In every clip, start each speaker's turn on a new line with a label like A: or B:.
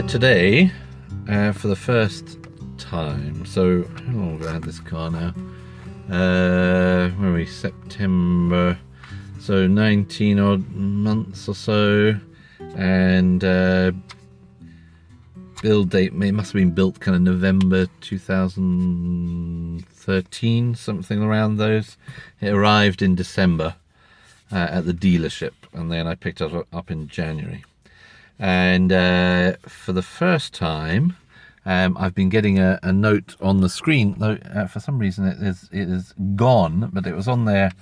A: Today, for the first time, so how long have I had this car now? Where are we? September, so 19 odd months or so, and build date, it must have been built kind of November 2013, something around those. It arrived in December at the dealership, and then I picked it up in January. And for the first time, I've been getting a note on the screen, though for some reason it is gone, but it was on there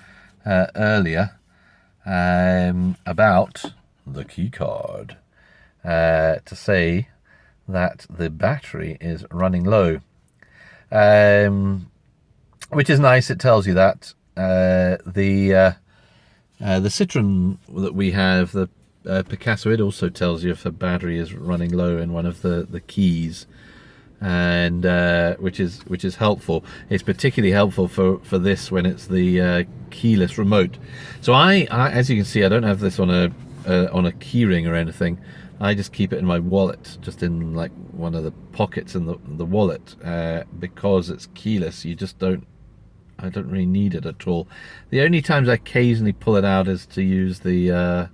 A: earlier, about the key card, to say that the battery is running low, which is nice. It tells you that the Citroen that we have, the Picasso, it also tells you if the battery is running low in one of the keys, and which is helpful. It's particularly helpful for this when it's the keyless remote. So I, as you can see, I don't have this on a key ring or anything. I just keep it in my wallet, just in like one of the pockets in the wallet, because it's keyless. I don't really need it at all. The only times I occasionally pull it out is to use the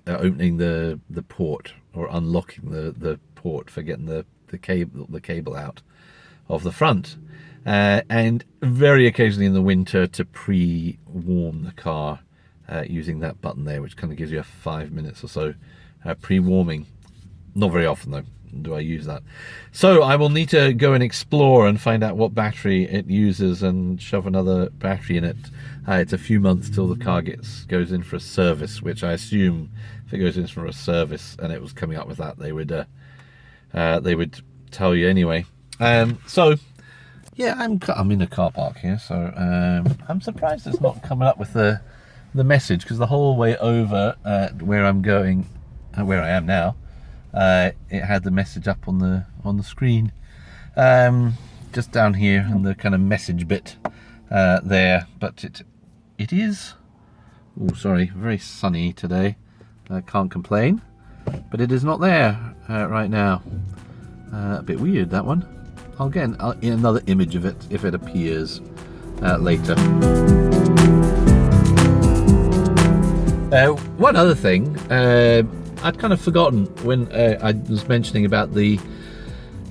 A: opening the port, or unlocking the port for getting the cable out of the front, and very occasionally in the winter to pre-warm the car using that button there, which kind of gives you a 5 minutes or so pre-warming. Not very often though do I use that. So I will need to go and explore and find out what battery it uses and shove another battery in it. It's a few months till the car goes in for a service, which I assume if it goes in for a service and it was coming up with that, they would tell you anyway. So yeah, I'm in a car park here, so I'm surprised it's not coming up with the message, because the whole way over where I'm going, where I am now, it had the message up on the screen, just down here in the kind of message bit there. But it is, oh sorry, very sunny today. I can't complain, but it is not there right now. A bit weird, that one. I'll get another image of it if it appears later. One other thing, I'd kind of forgotten when I was mentioning about the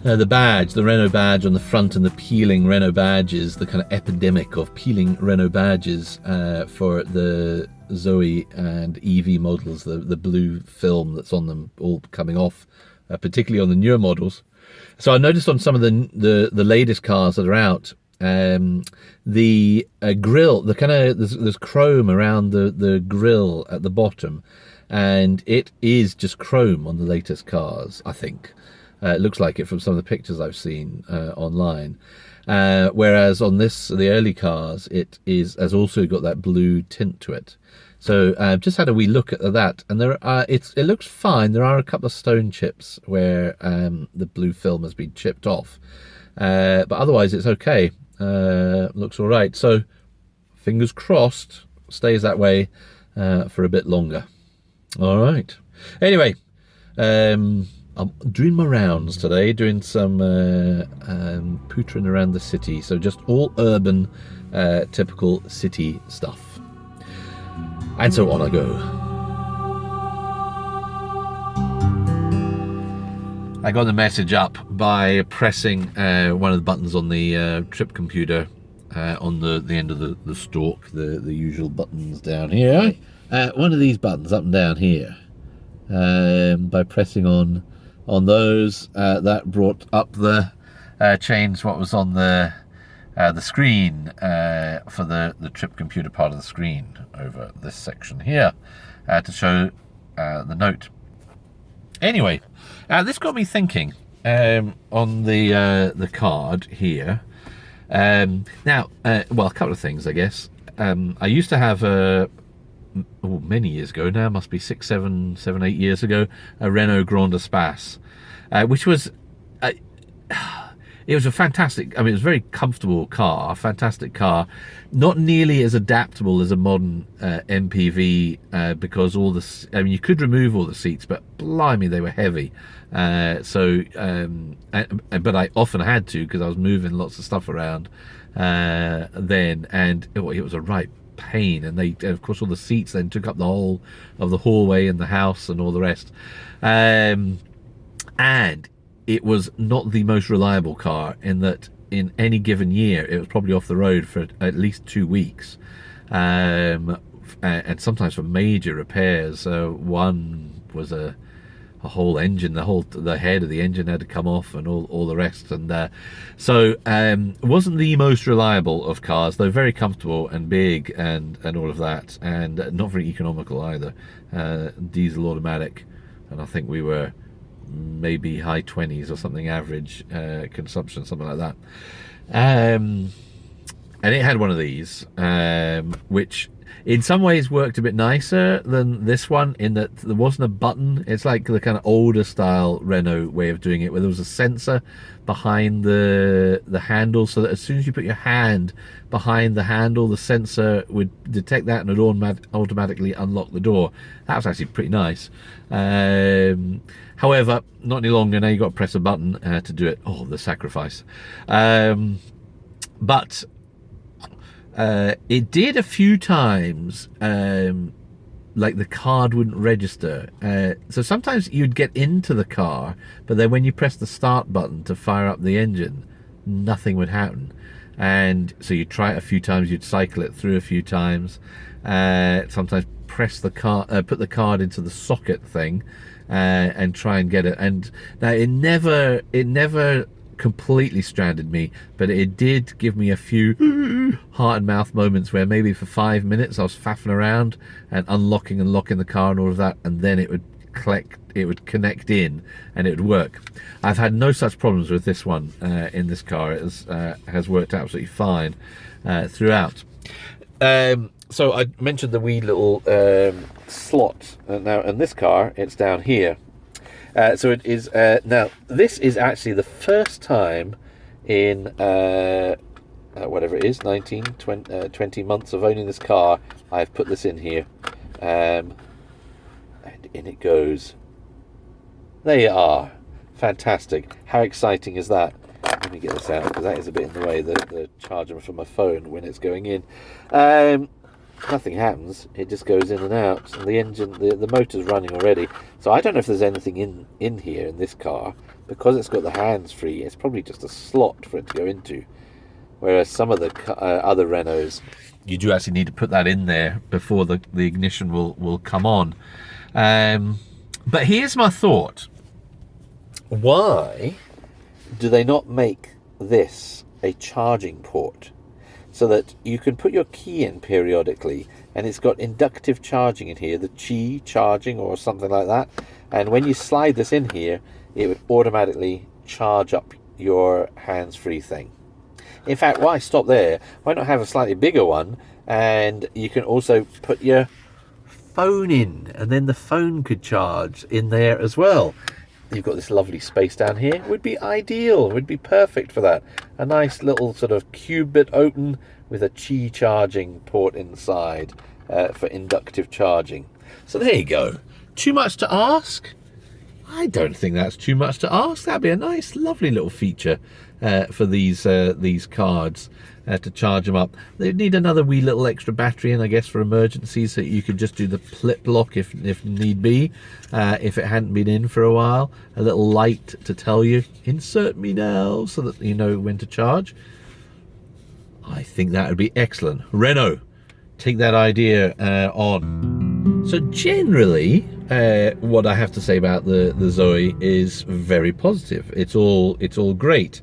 A: badge, the Renault badge on the front, and the peeling Renault badges, the kind of epidemic of peeling Renault badges for the ZOE and EV models, the blue film that's on them all coming off, particularly on the newer models. So I noticed on some of the latest cars that are out, the grille, the kind of there's chrome around the grille at the bottom, and it is just chrome on the latest cars, I think. It looks like it from some of the pictures I've seen online, whereas on the early cars, it has also got that blue tint to it. So I've just had a wee look at that, and it looks fine. There are a couple of stone chips where the blue film has been chipped off, but otherwise it's okay. Looks all right. So fingers crossed, stays that way for a bit longer. All right. Anyway, I'm doing my rounds today, doing some pootering around the city. So just all urban, typical city stuff. And so on I go. I got the message up by pressing one of the buttons on the trip computer on the end of the stalk, the usual buttons down here. One of these buttons up and down here. By pressing on those, that brought up changed what was on the screen for the trip computer part of the screen over this section here, to show the note. Anyway, this got me thinking on the card here. Now, well, a couple of things, I guess. I used to have many years ago now, must be 6, 7, 8 years ago, a Renault Grand Espace, which was It was a fantastic, I mean, it was a very comfortable car, fantastic car. Not nearly as adaptable as a modern MPV because all the, I mean, you could remove all the seats, but blimey, they were heavy. But I often had to because I was moving lots of stuff around then, and it was a right pain. And of course, all the seats then took up the whole of the hallway in the house and all the rest. And it was not the most reliable car in that in any given year it was probably off the road for at least 2 weeks, and sometimes for major repairs. One was a whole engine, the head of the engine had to come off and all the rest, and so it wasn't the most reliable of cars, though very comfortable and big and all of that, and not very economical either. Diesel automatic, and I think we were maybe high 20s or something average consumption, something like that. And it had one of these, which in some ways worked a bit nicer than this one in that there wasn't a button. It's like the kind of older style Renault way of doing it, where there was a sensor behind the handle, so that as soon as you put your hand behind the handle, the sensor would detect that and it would automatically unlock the door. That was actually pretty nice. However, not any longer. Now you've got to press a button to do it. Oh, the sacrifice. But it did a few times, like the card wouldn't register. So sometimes you'd get into the car, but then when you press the start button to fire up the engine, nothing would happen. And so you'd try it a few times, you'd cycle it through a few times, sometimes press the card, put the card into the socket thing, and try and get it. And now it never completely stranded me, but it did give me a few heart and mouth moments where maybe for 5 minutes I was faffing around and unlocking and locking the car and all of that, and then it would connect in and it would work. I've had no such problems with this one in this car. It has worked absolutely fine throughout. So I mentioned the wee little slot. Now in this car it's down here. So it is, now this is actually the first time in whatever it is, 20 months of owning this car, I've put this in here, and in it goes. There you are. Fantastic. How exciting is that? Let me get this out because that is a bit in the way, the charger for my phone when it's going in. Nothing happens, it just goes in and out, and the engine, the motor's running already. So I don't know if there's anything in here in this car, because it's got the hands-free. It's probably just a slot for it to go into, whereas some of the other Renaults, you do actually need to put that in there before the ignition will come on. But here's my thought: why do they not make this a charging port, so that you can put your key in periodically, and it's got inductive charging in here, the Qi charging or something like that, and when you slide this in here, it would automatically charge up your hands-free thing. In fact, why stop there? Why not have a slightly bigger one, and you can also put your phone in, and then the phone could charge in there as well. You've got this lovely space down here. Would be ideal, would be perfect for that. A nice little sort of cube bit open with a Qi charging port inside for inductive charging. So there you go. Too much to ask? I don't think that's too much to ask. That'd be a nice, lovely little feature for these cards to charge them up. They'd need another wee little extra battery in, I guess, for emergencies, so you could just do the flip lock if need be, if it hadn't been in for a while. A little light to tell you, insert me now, so that you know when to charge. I think that would be excellent. Renault, take that idea on. So generally, what I have to say about the Zoe is very positive. It's all great.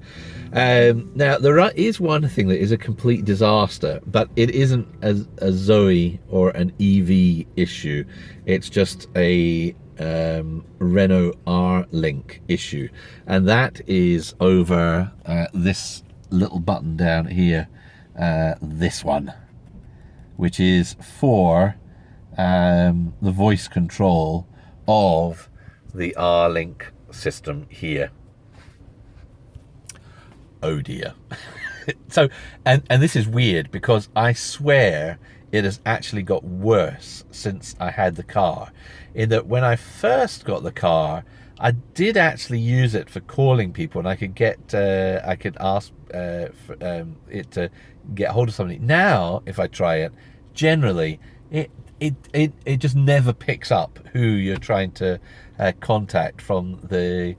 A: Now there is one thing that is a complete disaster, but it isn't a Zoe or an EV issue. It's just a Renault R-Link issue, and that is over this little button down here, this one, which is for the voice control of the R-Link system here. oh dear. So, and this is weird because I swear it has actually got worse since I had the car. In that when I first got the car, I did actually use it for calling people, and I could ask for it to get hold of somebody. Now, if I try it, generally it just never picks up who you're trying to contact from the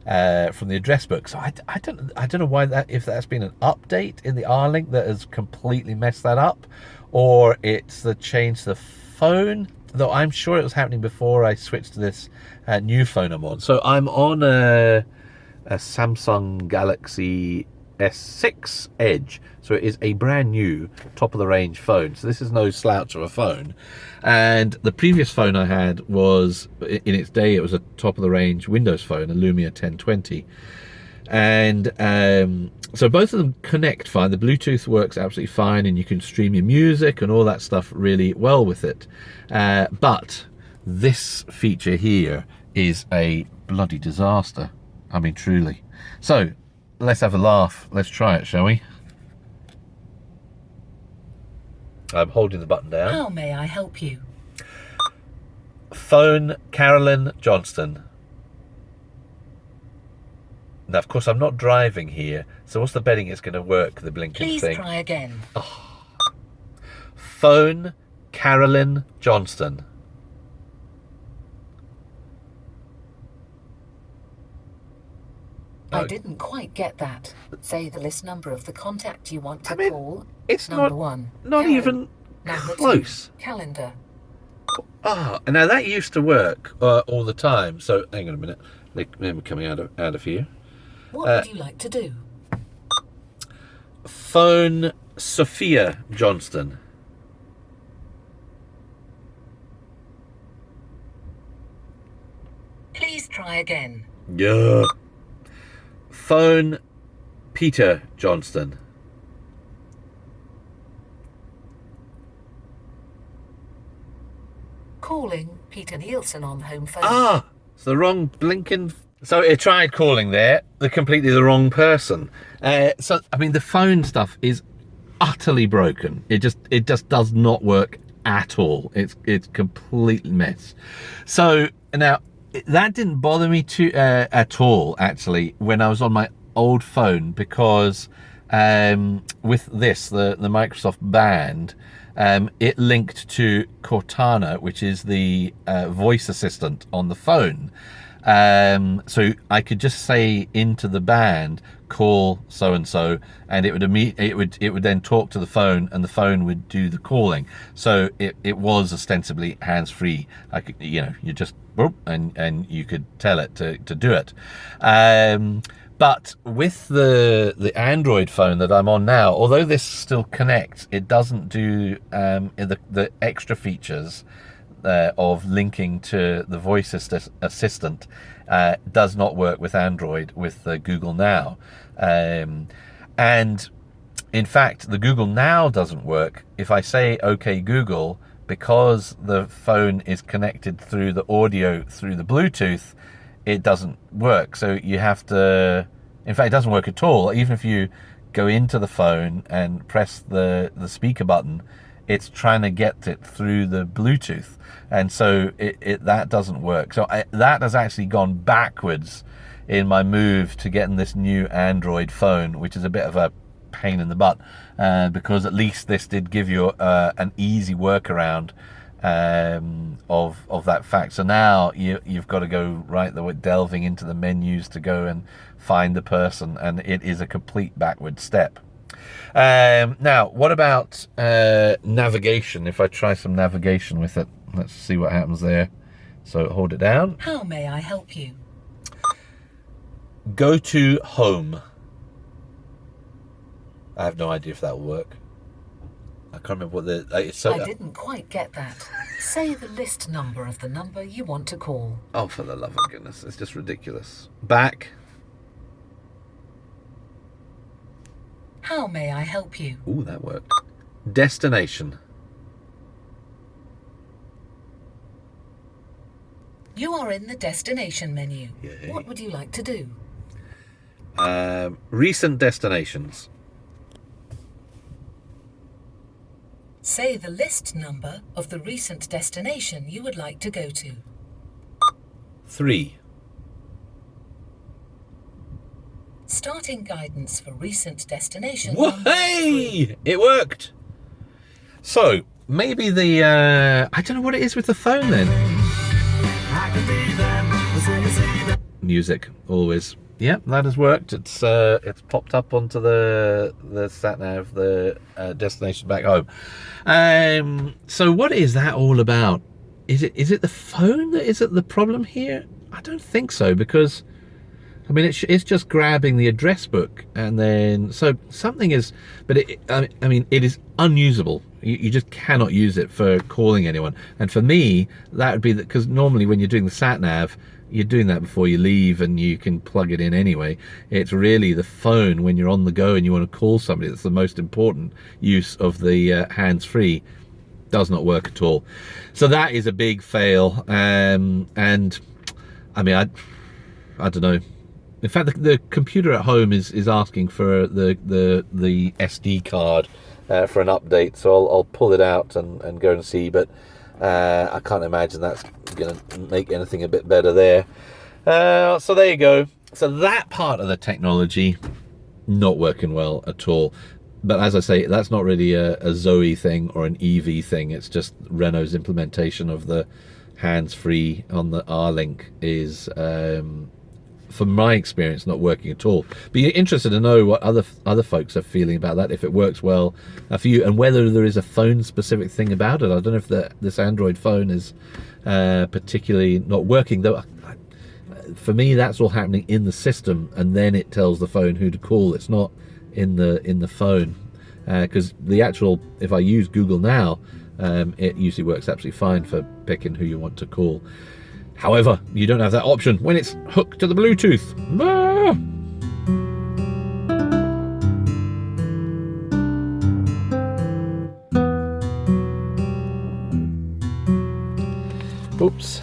A: address book. So I don't know why if that's been an update in the R-Link that has completely messed that up, or it's the change to the phone, though I'm sure it was happening before I switched to this new phone I'm on. So I'm on a Samsung Galaxy S6 Edge, so it is a brand new top of the range phone. So this is no slouch of a phone, and the previous phone I had was, in its day, it was a top of the range Windows phone, a Lumia 1020, and so both of them connect fine. The Bluetooth works absolutely fine, and you can stream your music and all that stuff really well with it, but this feature here is a bloody disaster. I mean, truly. So let's have a laugh. Let's try it, shall we? I'm holding the button down.
B: How may I help you?
A: Phone Carolyn Johnston. Now, of course, I'm not driving here, so what's the betting it's going to work, the blinking
B: Please
A: thing?
B: Please try again.
A: Oh. Phone Carolyn Johnston.
B: I didn't quite get that. Say the list number of the contact you want to call.
A: It's
B: number one.
A: Not
B: Karen.
A: even
B: Number
A: close.
B: 2. Calendar.
A: Ah, now that used to work all the time. So hang on a minute. We're coming out of here.
B: What would you like to do?
A: Phone Sophia Johnston.
B: Please try again.
A: Yeah. Phone Peter Johnston.
B: Calling Peter Nielsen on home phone.
A: Ah, it's the wrong blinking. So it tried calling there, completely the wrong person. So I mean, the phone stuff is utterly broken. It just does not work at all. It's complete mess. So now, that didn't bother me at all, actually, when I was on my old phone, because with this, the Microsoft Band, it linked to Cortana, which is the voice assistant on the phone. So I could just say into the Band, call so and so, and it would then talk to the phone, and the phone would do the calling. So it was ostensibly hands-free. I could, you just whoop, and you could tell it to do it. But with the Android phone that I'm on now, although this still connects, it doesn't do the extra features of linking to the voice assistant. Does not work with Android with Google Now. And in fact, the Google Now doesn't work if I say, OK, Google, because the phone is connected through the audio through the Bluetooth. It doesn't work. So you have to, in fact, it doesn't work at all. Even if you go into the phone and press the speaker button, it's trying to get it through the Bluetooth. And so that doesn't work. So that has actually gone backwards in my move to getting this new Android phone, which is a bit of a pain in the butt, because at least this did give you an easy workaround of that fact. So now you've got to go delving into the menus to go and find the person, and it is a complete backward step. Now, what about navigation? If I try some navigation with it, let's see what happens there. So hold it down.
B: How may I help you?
A: Go to home. I have no idea if that will work. I can't remember what
B: I didn't quite get that. Say the list number of the number you want to call.
A: Oh, for the love of goodness, it's just ridiculous. Back.
B: How may I help you?
A: Ooh, that worked. Destination.
B: You are in the destination menu.
A: Yay.
B: What would you like to do?
A: Recent destinations.
B: Say the list number of the recent destination you would like to go to.
A: 3.
B: Starting guidance for recent destination.
A: Hey! It worked! So, maybe the, I don't know what it is with the phone then. Music, always. Yep, that has worked. It's popped up onto the sat nav, the destination back home. So what is that all about? Is it the phone that is the problem here? I don't think so, because I mean it's just grabbing the address book, and then so something is, but I mean it is unusable. You just cannot use it for calling anyone. And for me, that would be that, because normally when you're doing the sat nav, you're doing that before you leave and you can plug it in anyway. It's really the phone when you're on the go and you want to call somebody that's the most important use of the hands-free. Does not work at all. So that is a big fail. And I mean, I don't know. In fact, the computer at home is asking for the SD card for an update. So I'll pull it out and go and see. But I can't imagine that's going to make anything a bit better there. So there you go. So that part of the technology not working well at all. But as I say, that's not really a ZOE thing or an EV thing. It's just Renault's implementation of the hands-free on the R-Link is, from my experience, not working at all. But you're interested to know what other folks are feeling about that, if it works well for you, and whether there is a phone-specific thing about it. I don't know if this Android phone is particularly not working, though. For me, that's all happening in the system, and then it tells the phone who to call. It's not in the phone, because the actual, if I use Google Now, it usually works absolutely fine for picking who you want to call. However, you don't have that option when it's hooked to the Bluetooth. Ah! Oops.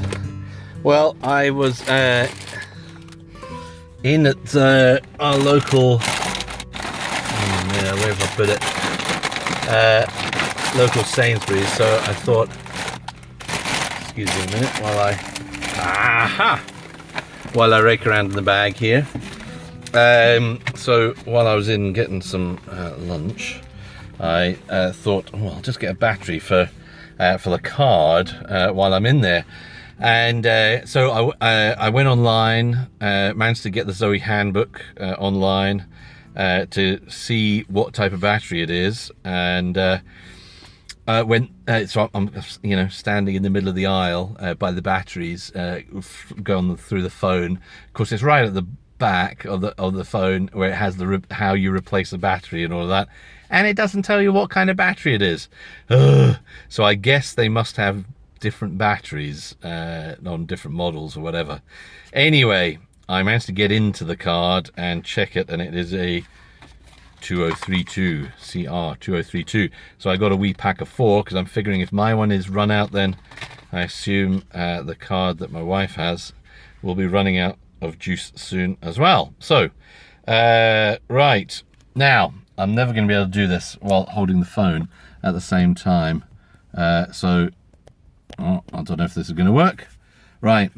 A: Well, I was in at our local, where have I put it? Local Sainsbury's. So I thought, excuse me a minute while I rake around in the bag here. So while I was in getting some lunch, I thought, oh, I'll just get a battery for the card while I'm in there. And so I went online, managed to get the ZOE handbook online to see what type of battery it is, and so I'm standing in the middle of the aisle by the batteries, going through the phone. Of course, it's right at the back of the phone where it has how you replace the battery and all of that, and it doesn't tell you what kind of battery it is. So I guess they must have different batteries on different models or whatever. Anyway, I managed to get into the card and check it, and it is a 2032 CR 2032. So I got a wee pack of 4, because I'm figuring if my one is run out, then I assume the card that my wife has will be running out of juice soon as well. So right now, I'm never going to be able to do this while holding the phone at the same time. So I don't know if this is going to work. Right.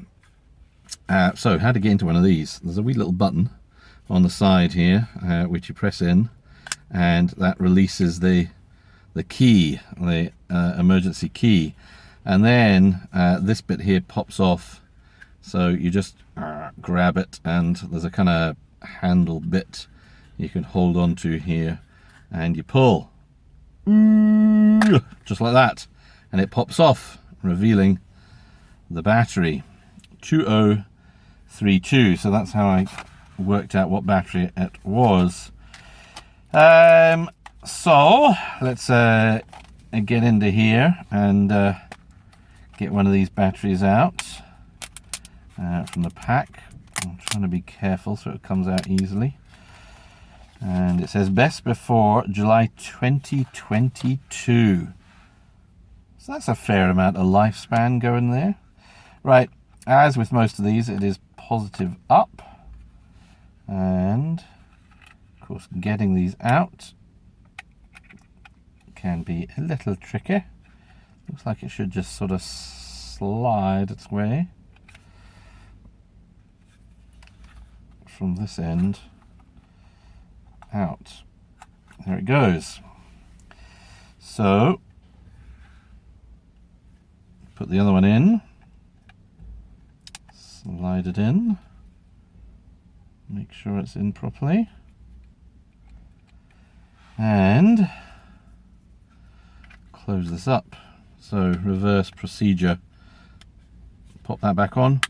A: So how to get into one of these? There's a wee little button on the side here, which you press in, and that releases the key, the emergency key, and then this bit here pops off. So you just grab it, and there's a kind of handle bit you can hold on to here, and you pull, just like that, and it pops off, revealing the battery 2032. So that's how I worked out what battery it was. So let's get into here and get one of these batteries out from the pack. I'm trying to be careful so it comes out easily. And it says best before July 2022. So that's a fair amount of lifespan going there. Right, as with most of these, it is positive up. And of course, getting these out can be a little tricky. Looks like it should just sort of slide its way from this end out. There it goes. So put the other one in, slide it in, make sure it's in properly, and close this up. So reverse procedure, pop that back on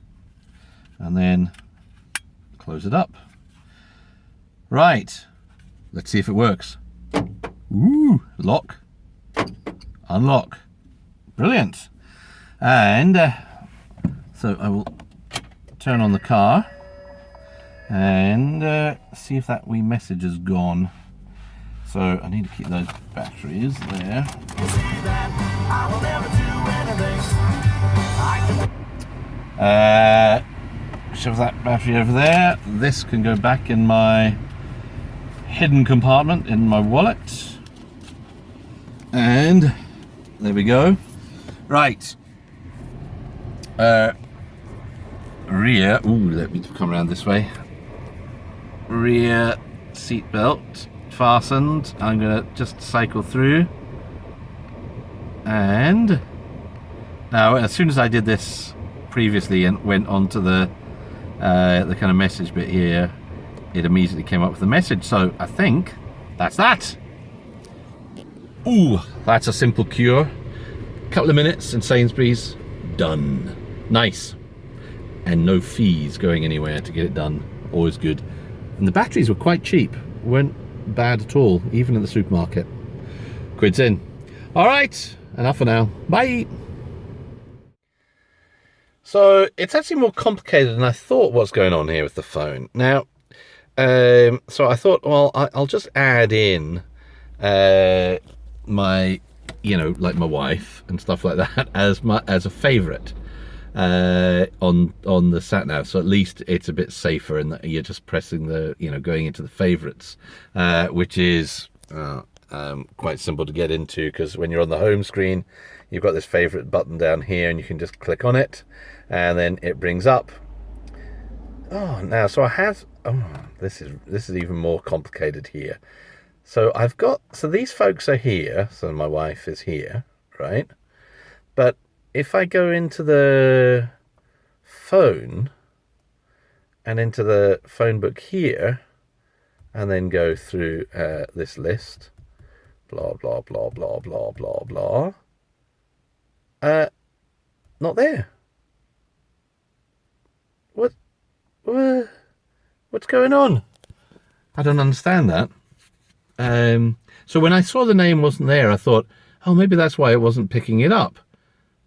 A: and then close it up. Right, let's see if it works. Ooh, lock, unlock, brilliant. And so I will turn on the car and see if that wee message is gone. So I need to keep those batteries there. Shove that battery over there. This can go back in my hidden compartment in my wallet. And there we go. Right. Rear, ooh, let me come around this way. Rear seat belt fastened. I'm gonna just cycle through. And now, as soon as I did this previously and went on to the kind of message bit here, it immediately came up with the message. So I think that's that. Ooh, that's a simple cure. Couple of minutes in Sainsbury's, done. Nice. And no fees going anywhere to get it done. Always good. And the batteries were quite cheap. Weren't bad at all, even at the supermarket. Quid's in. All right, enough for now. Bye. So it's actually more complicated than I thought what's going on here with the phone. Now, so I thought, well, I'll just add in my, you know, like my wife and stuff like that as a favorite on the sat nav, so at least it's a bit safer and you're just pressing the, you know, going into the favorites, which is quite simple to get into, because when you're on the home screen, you've got this favorite button down here and you can just click on it and then it brings up. Oh, now, so I have, oh, this is even more complicated here. So I've got, so these folks are here, so my wife is here, right? But if I go into the phone and into the phone book here and then go through this list, blah, blah, blah, blah, blah, blah, blah, not there. What's going on? I don't understand that. So when I saw the name wasn't there, I thought, oh, maybe that's why it wasn't picking it up.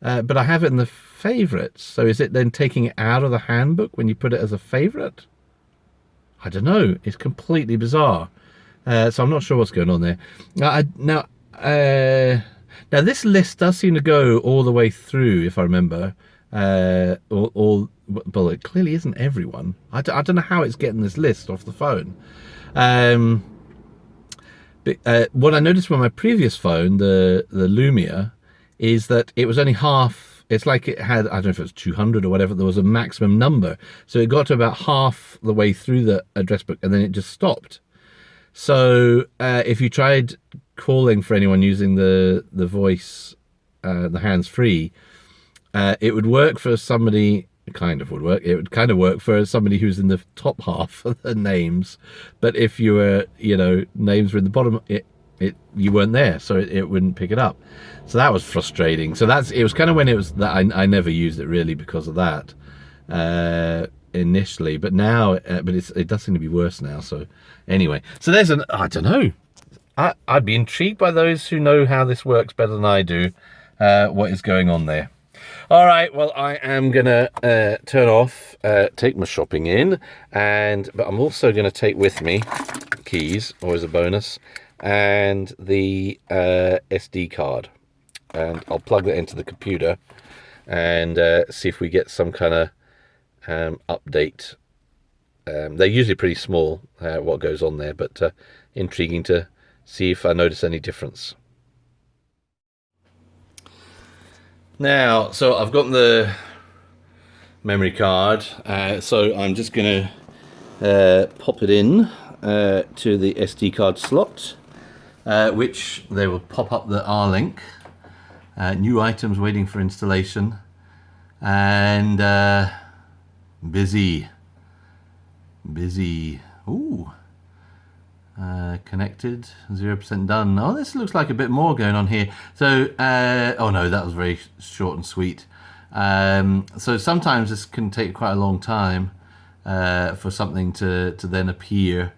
A: But I have it in the favorites. So is it then taking it out of the handbook when you put it as a favorite? I don't know. It's completely bizarre. So I'm not sure what's going on there. Now this list does seem to go all the way through, if I remember. Well, it clearly isn't everyone. I don't know how it's getting this list off the phone. But what I noticed with my previous phone, the Lumia, is that it was only half. It's like it had, I don't know if it was 200 or whatever, there was a maximum number. So it got to about half the way through the address book and then it just stopped. So if you tried calling for anyone using the voice, the hands-free, it would work for somebody, it kind of would work. It would kind of work for somebody who's in the top half of the names. But if you were, you know, names were in the bottom, you weren't there, so it wouldn't pick it up. So that was frustrating. So it was kind of when it was that I never used it really because of that initially. But now, it does seem to be worse now. So anyway, so there's I don't know. I'd be intrigued by those who know how this works better than I do. What is going on there? All right, well, I am gonna turn off, take my shopping in, but I'm also gonna take with me keys, always a bonus, and the SD card, and I'll plug that into the computer and see if we get some kind of update they're usually pretty small, what goes on there, but intriguing to see if I notice any difference. Now, so I've got the memory card, so I'm just going to pop it in to the SD card slot, which they will pop up the R-Link. New items waiting for installation, and busy. Ooh. Connected, 0% done. Oh, this looks like a bit more going on here. So, oh no, that was very short and sweet. So sometimes this can take quite a long time for something to then appear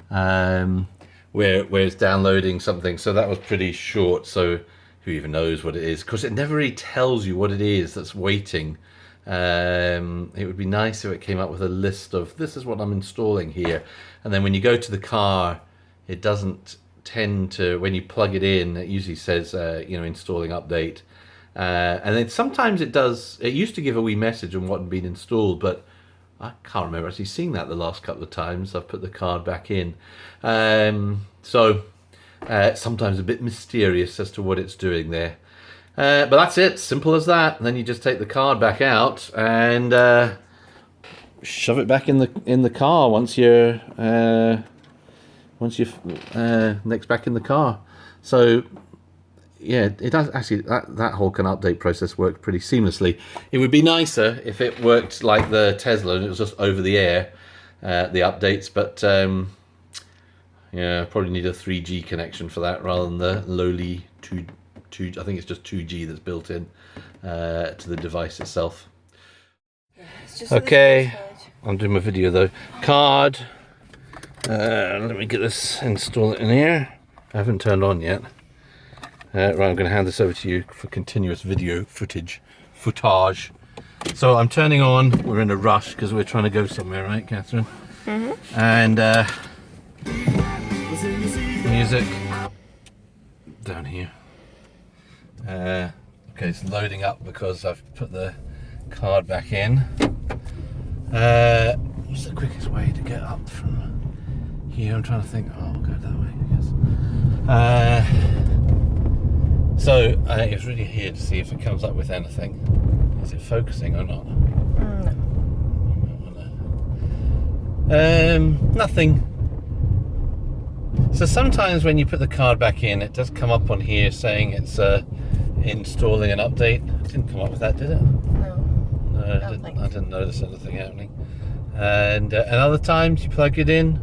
A: where it's downloading something. So that was pretty short. So who even knows what it is? Because it never really tells you what it is that's waiting. It would be nice if it came up with a list of this is what I'm installing here, and then when you go to the car, it doesn't tend to, when you plug it in, it usually says you know, installing update, and then sometimes it does. It used to give a wee message on what had been installed, but I can't remember actually seeing that the last couple of times I've put the card back in. So sometimes a bit mysterious as to what it's doing there. But that's it, simple as that. And then you just take the card back out and shove it back in the car once you're next back in the car. So yeah, it does actually, that whole kind of update process worked pretty seamlessly. It would be nicer if it worked like the Tesla and it was just over the air, the updates, but yeah, probably need a 3G connection for that rather than the lowly 2G. I think it's just 2G that's built in to the device itself.
C: Yeah, it's just
A: okay, I'm doing my video though. Card. Let me get this, install it in here. I haven't turned on yet. Right, I'm going to hand this over to you for continuous video footage. So I'm turning on. We're in a rush because we're trying to go somewhere, right, Catherine? Mm-hmm. And music down here. Okay, it's loading up because I've put the card back in. What's the quickest way to get up from here? I'm trying to think. Oh, I'll go that way, I guess. So it's really here to see if it comes up with anything. Is it focusing or not? No. Nothing. So sometimes when you put the card back in, it does come up on here saying it's installing an update. It didn't come up with that, did it? No, I didn't notice anything happening. And other times you plug it in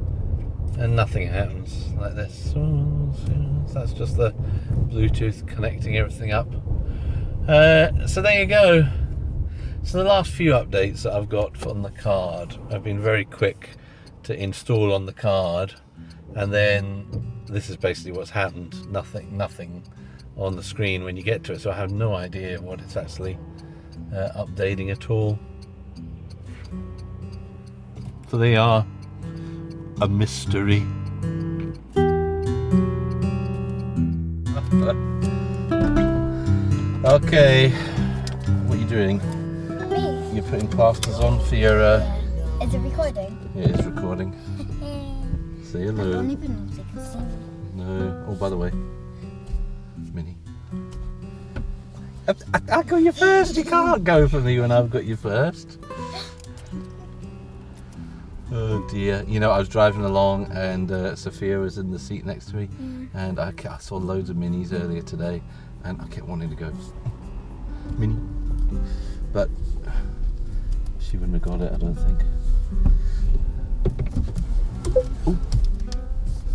A: and nothing happens, like this. So that's just the Bluetooth connecting everything up. So there you go. So the last few updates that I've got on the card have been very quick to install on the card, and then this is basically what's happened. Nothing on the screen when you get to it, so I have no idea what it's actually updating at all. So they are a mystery. Okay, what are you doing?
C: Me?
A: You're putting plasters on for your...
C: Is it recording?
A: Yeah, it's recording. Say hello.
C: Only been so you can see me.
A: No. Oh, by the way, Minnie. I got you first. You can't go for me when I've got you first. Oh dear. You know, I was driving along and Sophia was in the seat next to me, and I saw loads of Minis earlier today, and I kept wanting to go, Minnie, but she wouldn't have got it, I don't think. Oh,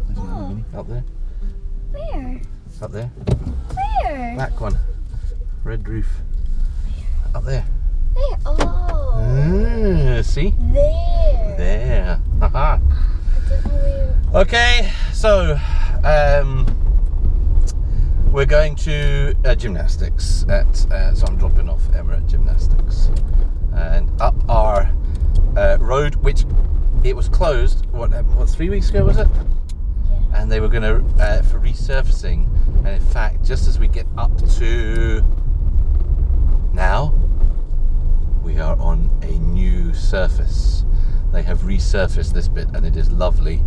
A: there's another Mini up there.
C: Where?
A: Up there.
C: Where?
A: That one. Red roof. Up there.
C: Where? Oh.
A: See?
C: There.
A: There. Haha.
C: I don't know where.
A: Okay, so we're going to gymnastics so I'm dropping off Emma at gymnastics, and up our road, which it was closed. What 3 weeks ago was it?
C: Yeah.
A: And they were going to for resurfacing, and in fact, just as we get up to now, we are on a new surface. They have resurfaced this bit, and it is lovely.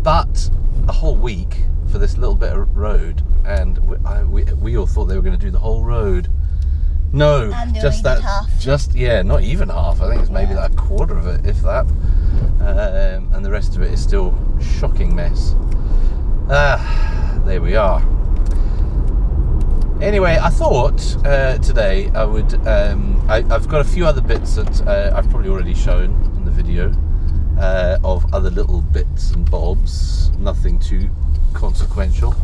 A: But a whole week for this little bit of road, and we all thought they were going to do the whole road. No, just that,
C: half.
A: Not even half. I think it's maybe like a quarter of it, if that. And the rest of it is still a shocking mess. There we are. Anyway, I thought today I would. I've got a few other bits that I've probably already shown in the video of other little bits and bobs. Nothing too consequential.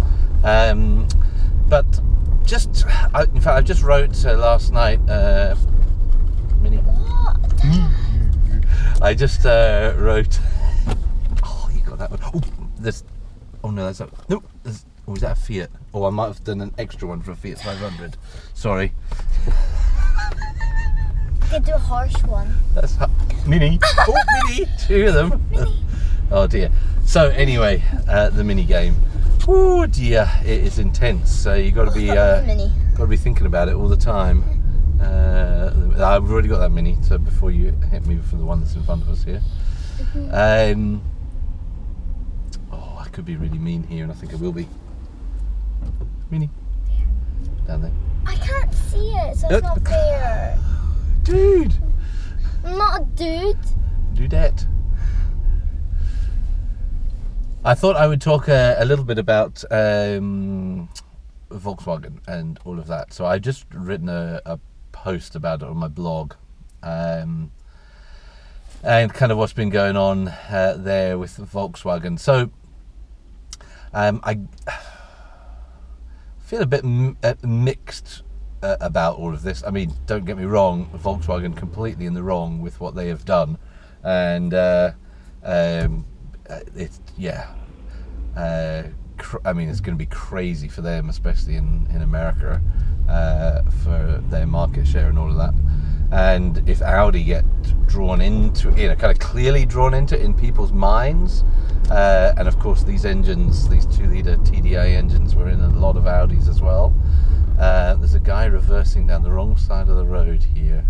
A: But just, in fact, I just wrote last night. Minnie. I just wrote. Oh, you got that one. Oh, this. Oh no, that's a no. Or was that a Fiat? Oh, I might have done an extra one for a Fiat 500. Sorry.
C: You could do a harsh one.
A: That's Mini. Oh, Mini. Two of them.
C: Mini.
A: Oh dear. So anyway, the mini game. Oh dear, it is intense. So you got to be thinking about it all the time. I've already got that Mini. So before you hit me for the one that's in front of us here. Oh, I could be really mean here, and I think I will be. Mini. Down there.
C: I can't see it, so it's not fair.
A: Dude.
C: I'm not a dude.
A: Dudette. I thought I would talk a little bit about Volkswagen and all of that. So I just written a post about it on my blog, and kind of what's been going on there with Volkswagen. So I feel a bit mixed about all of this. I mean, don't get me wrong, Volkswagen completely in the wrong with what they have done, and it's I mean, it's going to be crazy for them, especially in America, for their market share and all of that. And if Audi get drawn into, kind of clearly drawn into in people's minds, and of course these engines, these 2-litre TDI engines, were in a lot of Audis as well. There's a guy reversing down the wrong side of the road here.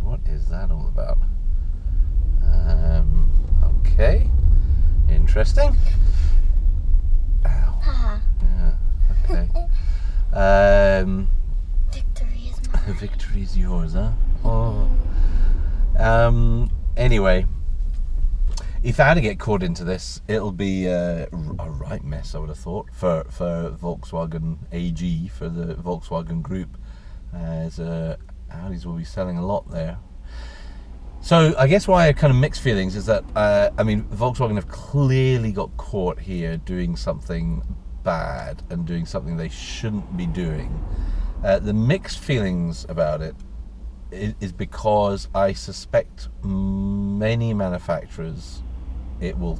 A: What is that all about? Okay, interesting. Ow. Yeah, okay.
C: Victory is mine.
A: Victory's yours, huh? Oh. Anyway, if Audi get caught into this, it'll be a right mess, I would have thought, for Volkswagen AG, for the Volkswagen Group, as Audis will be selling a lot there. So I guess why I kind of mixed feelings is that, I mean, Volkswagen have clearly got caught here doing something bad and doing something they shouldn't be doing. The mixed feelings about it is because I suspect many manufacturers, it will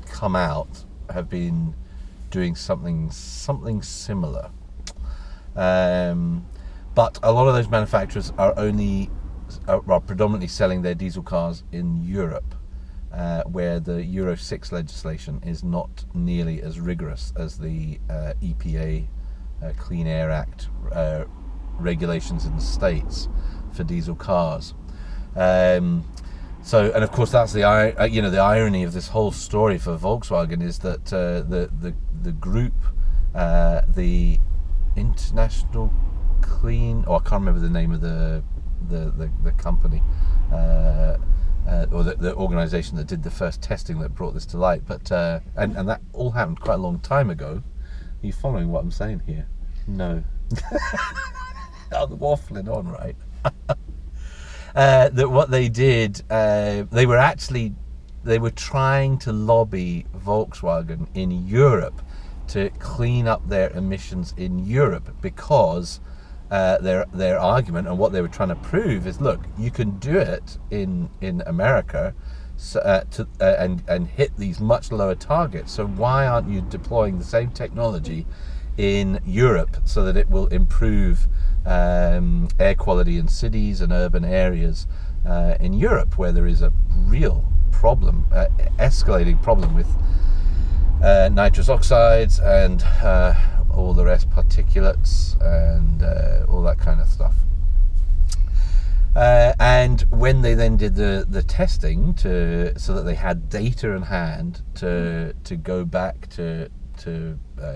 A: come out, have been doing something similar. But a lot of those manufacturers are predominantly selling their diesel cars in Europe, where the Euro 6 legislation is not nearly as rigorous as the EPA Clean Air Act regulations in the States for diesel cars. So, and of course, that's the irony of this whole story for Volkswagen is that the group, the International Clean, I can't remember the name of the company, or the organisation that did the first testing that brought this to light, but and that all happened quite a long time ago. Are you following what I'm saying here? No. I'm waffling on, right? That what they did, they were trying to lobby Volkswagen in Europe to clean up their emissions in Europe, because their argument and what they were trying to prove is, look, you can do it in America, and hit these much lower targets. So why aren't you deploying the same technology in Europe so that it will improve air quality in cities and urban areas in Europe, where there is a real problem, escalating problem with nitrous oxides and all the rest, particulates and all that kind of stuff. And when they then did the testing so that they had data in hand to go back to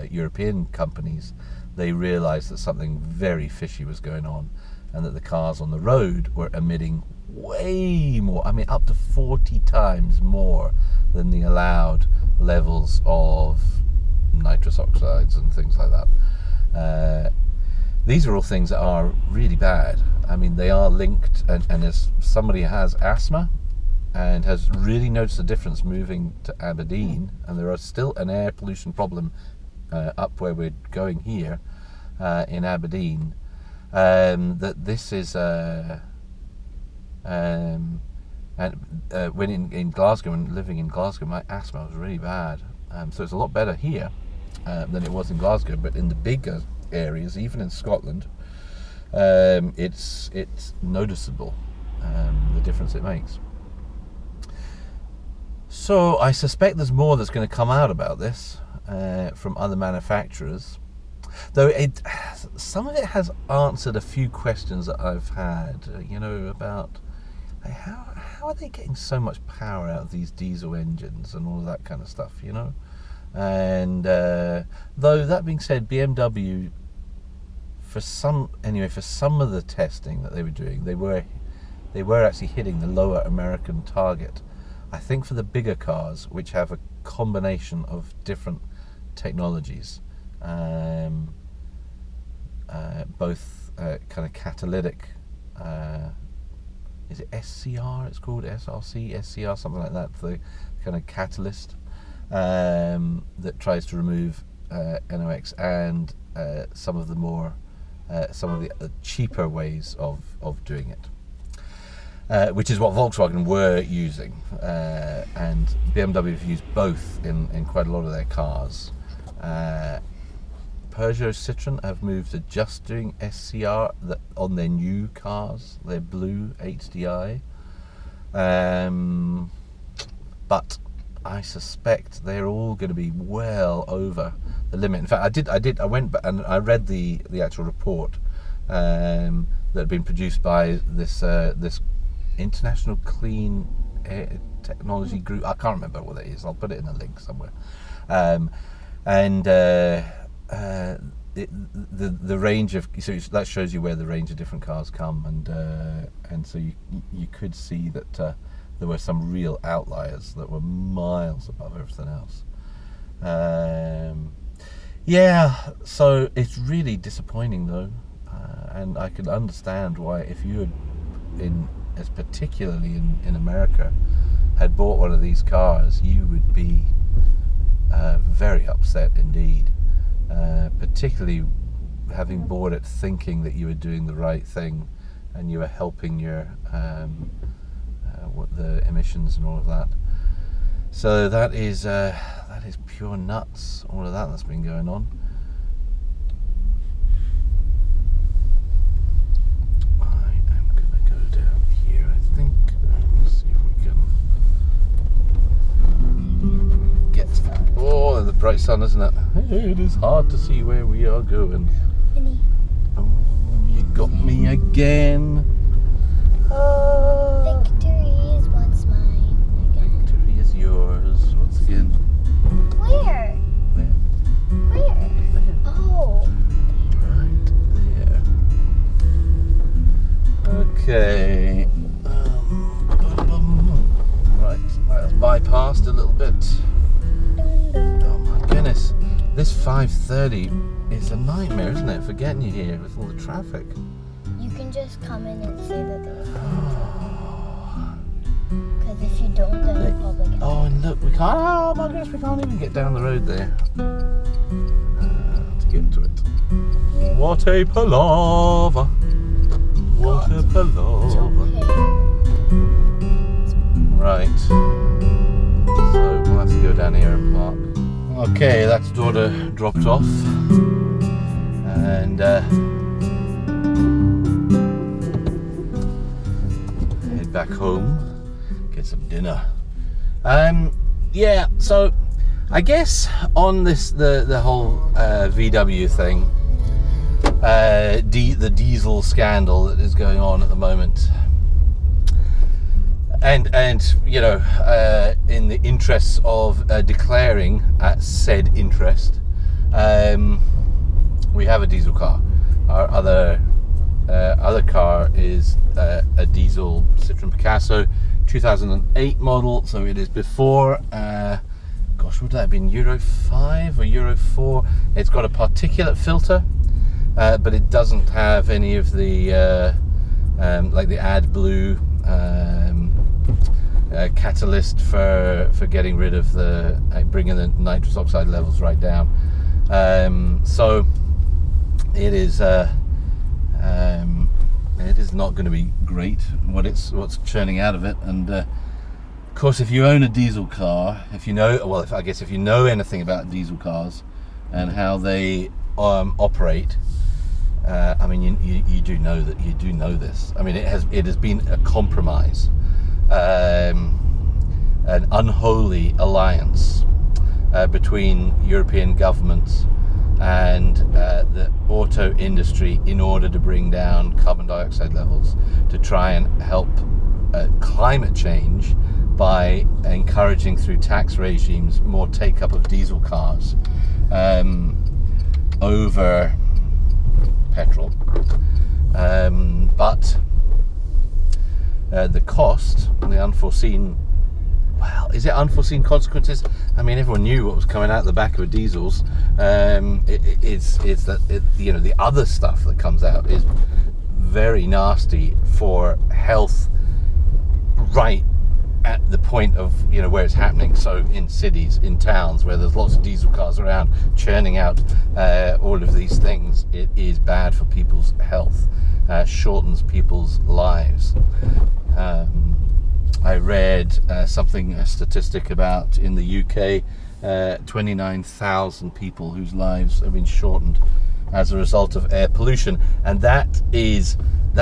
A: European companies, they realized that something very fishy was going on, and that the cars on the road were emitting way more, I mean up to 40 times more than the allowed levels of nitrous oxides and things like that. These are all things that are really bad. I mean, they are linked, and as somebody has asthma and has really noticed the difference moving to Aberdeen, and there is still an air pollution problem up where we're going here in Aberdeen, that this is and when in Glasgow and living in Glasgow, my asthma was really bad, so it's a lot better here than it was in Glasgow. But in the bigger areas, even in Scotland, it's noticeable, the difference it makes. So I suspect there's more that's going to come out about this from other manufacturers, though some of it has answered a few questions that I've had, about how are they getting so much power out of these diesel engines and all of that kind of stuff, and though that being said, BMW, for some of the testing that they were doing, they were actually hitting the lower American target. I think for the bigger cars, which have a combination of different technologies, both kind of catalytic, is it SCR? It's called SRC, SCR, something like that. The kind of catalyst that tries to remove NOx, and some of the cheaper ways of doing it, which is what Volkswagen were using, and BMW have used both in quite a lot of their cars. Peugeot, Citroën have moved to just doing SCR on their new cars, their blue HDI, but I suspect they're all going to be well over the limit. In fact, I went back and I read the actual report that had been produced by this International Clean Air Technology Group. I can't remember what it is. I'll put it in a link somewhere. The range of, so that shows you where the range of different cars come, and so you could see that there were some real outliers that were miles above everything else. Yeah, so it's really disappointing though, and I can understand why, if you had particularly in America, had bought one of these cars, you would be very upset indeed, particularly having bought it thinking that you were doing the right thing and you were helping your the emissions and all of that. So that is pure nuts, all of that's been going on. I am gonna go down here, I think. Let's see if we can get the bright sun, isn't it? It is hard to see where we are going.
C: Minnie.
A: Oh, you got me again.
C: Victory is once mine again.
A: Victory is yours once again.
C: Where?
A: Where?
C: Where?
A: There.
C: Oh.
A: Right there. Okay. Right, that's bypassed a little bit. Oh my goodness. This 5:30 is a nightmare, isn't it, for getting you here with all the traffic.
C: You can just come in and say that there was because if you don't, then the public has.
A: Oh, and look, we can't. Oh my goodness, we can't even get down the road there to get to it. What a palaver! What a palaver! Right. So we'll have to go down here and park. Okay, that's daughter dropped off, and head back home, get some dinner. Yeah, so I guess on this the whole VW thing, the diesel scandal that is going on at the moment, And you know, in the interests of declaring said interest, we have a diesel car. Our other car is a diesel Citroen Picasso 2008 model, so it is before gosh, would that have been Euro 5 or Euro 4? It's got a particulate filter, but it doesn't have any of the like the AdBlue catalyst for getting rid of the bringing the nitrous oxide levels right down. So it is not going to be great what's churning out of it. And of course, if you own a diesel car, if you know anything about diesel cars and how they operate, I mean, you do know that you do know this. I mean, it has been a compromise, an unholy alliance between European governments and the auto industry in order to bring down carbon dioxide levels, to try and help climate change by encouraging through tax regimes more take up of diesel cars over petrol. But the cost, the unforeseen, well, is it unforeseen consequences? I mean, everyone knew what was coming out the back of diesels. It's that you know, the other stuff that comes out is very nasty for health, right at the point of, you know, where it's happening. So in cities, in towns where there's lots of diesel cars around churning out all of these things, it is bad for people's health, shortens people's lives. I read a statistic about in the UK, 29,000 people whose lives have been shortened as a result of air pollution, and that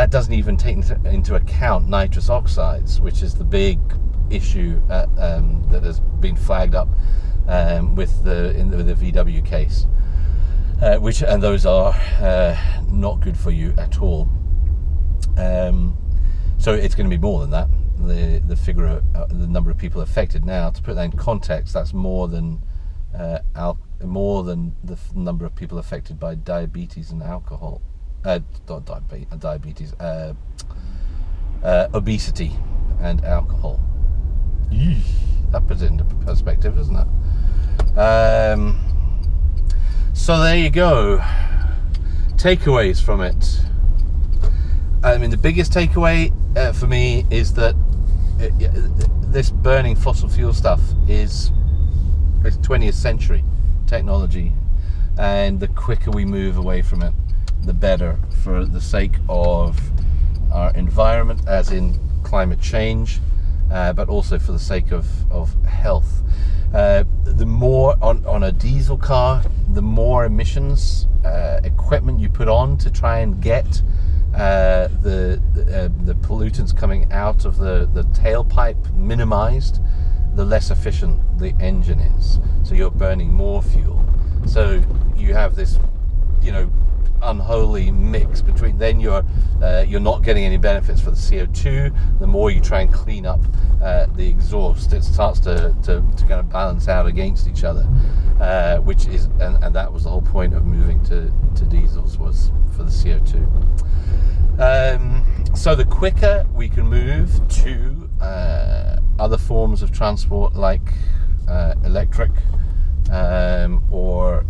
A: doesn't even take into account nitrous oxides, which is the big issue that has been flagged up with the VW case, and those are not good for you at all. So it's going to be more than that. The figure of the number of people affected now, to put that in context, that's more than the number of people affected by diabetes and alcohol. Not diabetes, obesity and alcohol. Eesh, that puts it into perspective, doesn't it? So there you go. Takeaways from it. I mean, the biggest takeaway for me is that this burning fossil fuel stuff is 20th century technology, and the quicker we move away from it, the better, for the sake of our environment, as in climate change, but also for the sake of health. The more on a diesel car, the more emissions equipment you put on to try and get the pollutants coming out of the tailpipe minimized, the less efficient the engine is. So you're burning more fuel. So you have this, you know, unholy mix between, then you're not getting any benefits for the CO2. The more you try and clean up the exhaust, it starts to kind of balance out against each other, which is, and that was the whole point of moving to diesels, was for the CO2. So the quicker we can move to other forms of transport, like electric, or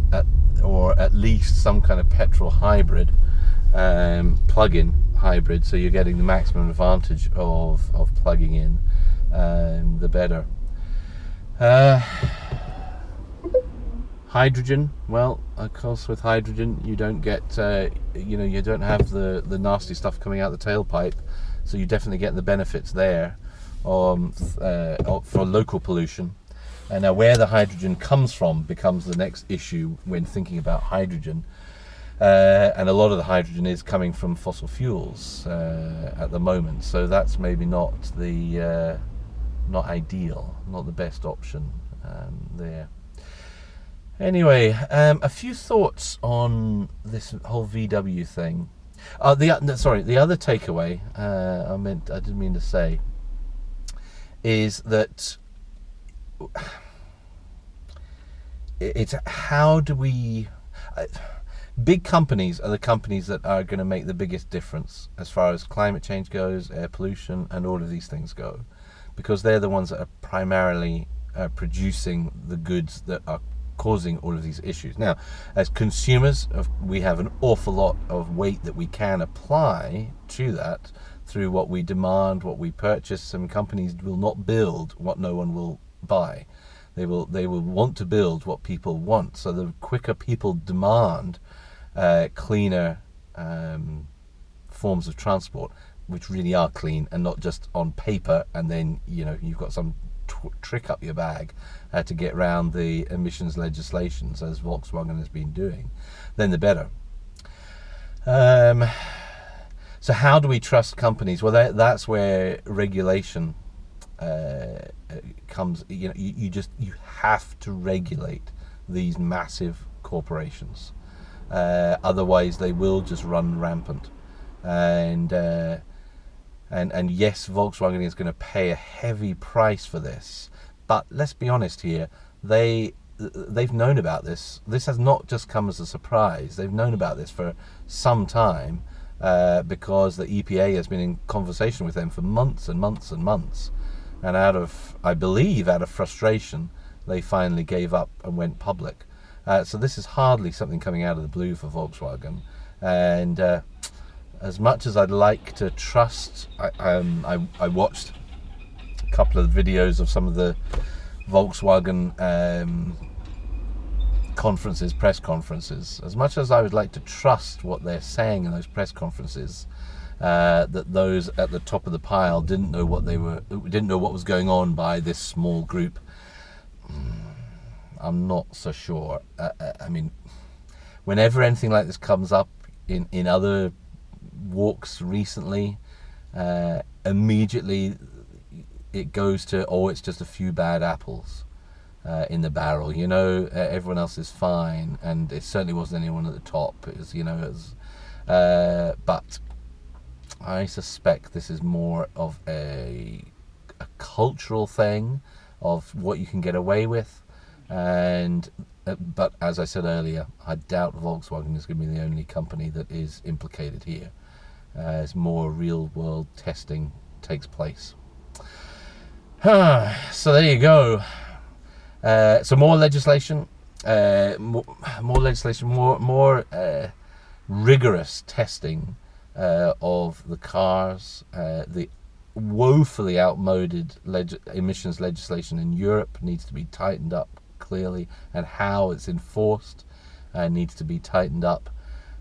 A: at least some kind of petrol hybrid, plug-in hybrid, so you're getting the maximum advantage of plugging in, the better. Hydrogen, well, of course, with hydrogen you don't get, you don't have the nasty stuff coming out the tailpipe, so you definitely get the benefits there for local pollution. And now where the hydrogen comes from becomes the next issue when thinking about hydrogen. And a lot of the hydrogen is coming from fossil fuels at the moment, so that's maybe not ideal, not the best option there. Anyway, a few thoughts on this whole VW thing. The other takeaway I didn't mean to say. is that it's how do we... Big companies are the companies that are going to make the biggest difference as far as climate change goes, air pollution, and all of these things go, because they're the ones that are primarily producing the goods that are causing all of these issues. Now, as consumers, we have an awful lot of weight that we can apply to that through what we demand, what we purchase. Some companies will not build what no one will buy. They will want to build what people want. So the quicker people demand cleaner forms of transport, which really are clean and not just on paper, and then you've got some trick up your bag to get around the emissions legislations, as Volkswagen has been doing, then the better. So how do we trust companies? Well, that's where regulation comes. You have to regulate these massive corporations, otherwise they will just run rampant. And yes, Volkswagen is going to pay a heavy price for this, but let's be honest here, they've known about this. This has not just come as a surprise. They've known about this for some time, because the EPA has been in conversation with them for months and months and months. And I believe out of frustration, they finally gave up and went public. So this is hardly something coming out of the blue for Volkswagen. And as much as I'd like to trust, I watched a couple of videos of some of the Volkswagen press conferences. As much as I would like to trust what they're saying in those press conferences, that those at the top of the pile didn't know what was going on by this small group, I'm not so sure. I mean, whenever anything like this comes up in other walks recently, immediately it goes to, it's just a few bad apples in the barrel. Everyone else is fine, and it certainly wasn't anyone at the top. It was, but I suspect this is more of a cultural thing of what you can get away with, but as I said earlier, I doubt Volkswagen is going to be the only company that is implicated here, as more real-world testing takes place. So there you go. So more legislation, more rigorous testing of the cars. The woefully outmoded emissions legislation in Europe needs to be tightened up clearly, and how it's enforced needs to be tightened up.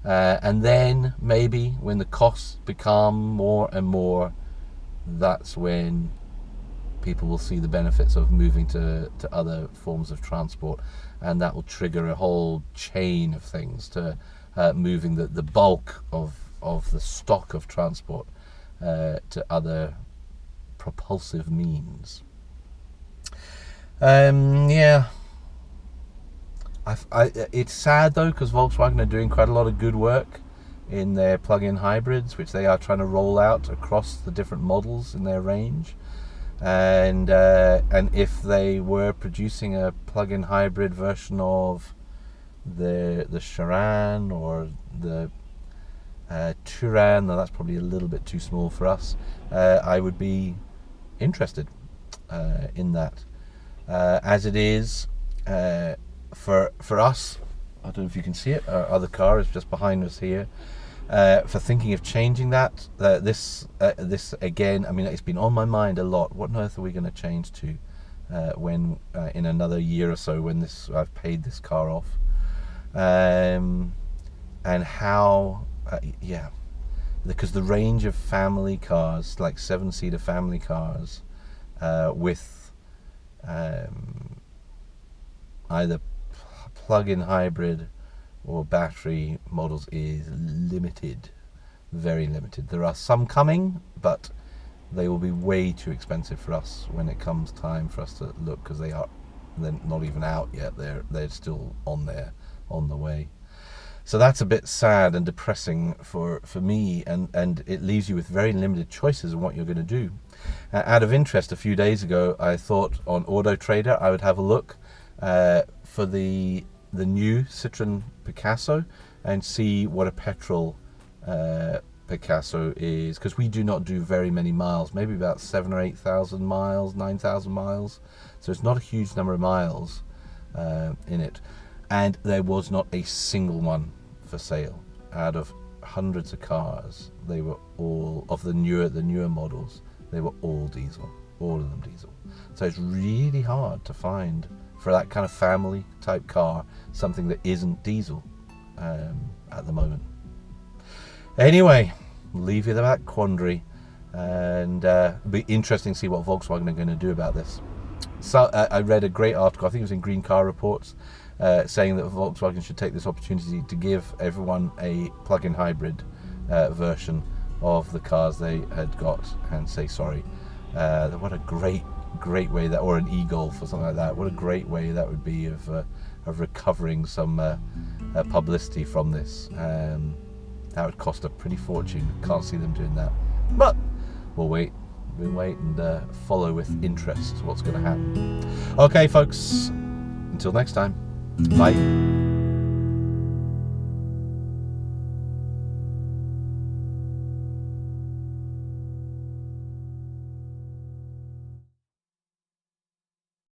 A: And then maybe when the costs become more and more, that's when people will see the benefits of moving to other forms of transport, and that will trigger a whole chain of things to moving the bulk of the stock of transport to other propulsive means. Yeah. It's sad though, because Volkswagen are doing quite a lot of good work in their plug-in hybrids, which they are trying to roll out across the different models in their range. And if they were producing a plug-in hybrid version of the Charan or the Touran, though that's probably a little bit too small for us, I would be interested in that. As it is, for us, I don't know if you can see it, our other car is just behind us here, for thinking of changing that, this again, I mean, it's been on my mind a lot. What on earth are we going to change to when in another year or so, when I've paid this car off, and how yeah, because the range of family cars, like 7-seater family cars, with either plug-in hybrid or battery models is limited, very limited. There are some coming, but they will be way too expensive for us when it comes time for us to look, because they're not even out yet. They're still on the way. So that's a bit sad and depressing for me, and it leaves you with very limited choices on what you're going to do. Out of interest, a few days ago, I thought on Auto Trader I would have a look for the new Citroen Picasso and see what a petrol Picasso is, because we do not do very many miles, maybe about 7,000 or 8,000 miles, 9,000 miles. So it's not a huge number of miles in it. And there was not a single one for sale out of hundreds of cars. They were all of the newer models. They were all diesel, all of them diesel. So it's really hard to find for that kind of family type car something that isn't diesel at the moment. Anyway, leave you that quandary, and it'll be interesting to see what Volkswagen are going to do about this. So I read a great article, I think it was in Green Car Reports, saying that Volkswagen should take this opportunity to give everyone a plug-in hybrid version of the cars they had got and say sorry. What a great way that, or an e-Golf or something like that, what a great way that would be of recovering some publicity from this. That would cost a pretty fortune. Can't see them doing that, but we'll wait and follow with interest what's going to happen. Okay folks, until next time, bye.